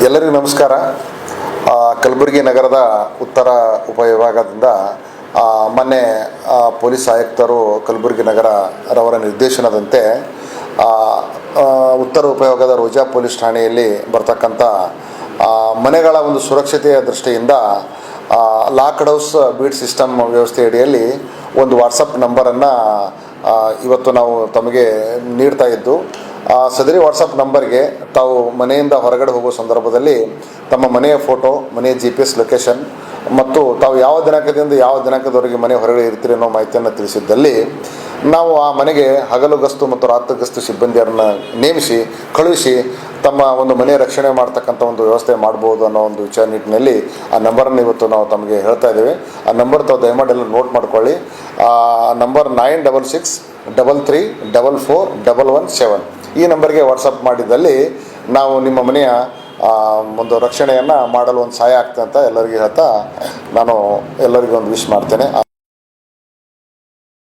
ಎಲ್ಲರಿಗೂ ನಮಸ್ಕಾರ. ಕಲಬುರಗಿ ನಗರದ ಉತ್ತರ ಉಪವಿಭಾಗದಿಂದ ಮೊನ್ನೆ ಪೊಲೀಸ್ ಆಯುಕ್ತರು ಕಲಬುರಗಿ ನಗರ ರವರ ನಿರ್ದೇಶನದಂತೆ ಉತ್ತರ ಉಪವಿಭಾಗದ ರೋಜಾ ಪೊಲೀಸ್ ಠಾಣೆಯಲ್ಲಿ ಬರ್ತಕ್ಕಂಥ ಮನೆಗಳ ಒಂದು ಸುರಕ್ಷತೆಯ ದೃಷ್ಟಿಯಿಂದ ಲಾಕ್ಡ್ ಹೌಸ್ ಬೀಟ್ ಸಿಸ್ಟಮ್ ವ್ಯವಸ್ಥೆ ಅಡಿಯಲ್ಲಿ ಒಂದು ವಾಟ್ಸಪ್ ನಂಬರನ್ನು ಇವತ್ತು ನಾವು ತಮಗೆ ನೀಡ್ತಾ ಇದ್ದು, ಸದರಿ ವಾಟ್ಸಪ್ ನಂಬರ್ಗೆ ತಾವು ಮನೆಯಿಂದ ಹೊರಗಡೆ ಹೋಗುವ ಸಂದರ್ಭದಲ್ಲಿ ತಮ್ಮ ಮನೆಯ ಫೋಟೋ, ಮನೆಯ GPS ಲೊಕೇಶನ್ ಮತ್ತು ತಾವು ಯಾವ ದಿನಾಂಕದಿಂದ ಯಾವ ದಿನಾಂಕದವರೆಗೆ ಮನೆ ಹೊರಗಡೆ ಇರ್ತೀರಿ ಅನ್ನೋ ಮಾಹಿತಿಯನ್ನು ತಿಳಿಸಿದ್ದಲ್ಲಿ ನಾವು ಆ ಮನೆಗೆ ಹಗಲು ಗಸ್ತು ಮತ್ತು ರಾತ್ರಿ ಗಸ್ತು ಸಿಬ್ಬಂದಿಯರನ್ನು ನೇಮಿಸಿ ಕಳುಹಿಸಿ ತಮ್ಮ ಒಂದು ಮನೆ ರಕ್ಷಣೆ ಮಾಡ್ತಕ್ಕಂಥ ಒಂದು ವ್ಯವಸ್ಥೆ ಮಾಡ್ಬೋದು ಅನ್ನೋ ಒಂದು ವಿಚಾರ ನಿಟ್ಟಿನಲ್ಲಿ ಆ ನಂಬರನ್ನು ಇವತ್ತು ನಾವು ತಮಗೆ ಹೇಳ್ತಾ ಇದ್ದೇವೆ. ಆ ನಂಬರ್ ತಾವು ದಯಮಾಡಿ ಎಲ್ಲ ನೋಟ್ ಮಾಡ್ಕೊಳ್ಳಿ. ನಂಬರ್ 9663344117 ಈ ನಂಬರ್ಗೆ ವಾಟ್ಸಪ್ ಮಾಡಿದಲ್ಲಿ ನಾವು ನಿಮ್ಮ ಮನೆಯ ಒಂದು ರಕ್ಷಣೆಯನ್ನು ಮಾಡಲು ಒಂದು ಸಹಾಯ ಆಗ್ತದೆ ಅಂತ ಎಲ್ಲರಿಗೂ ಹೇಳ್ತಾ ನಾನು ಎಲ್ಲರಿಗೂ ಒಂದು ವಿಶ್ ಮಾಡ್ತೇನೆ.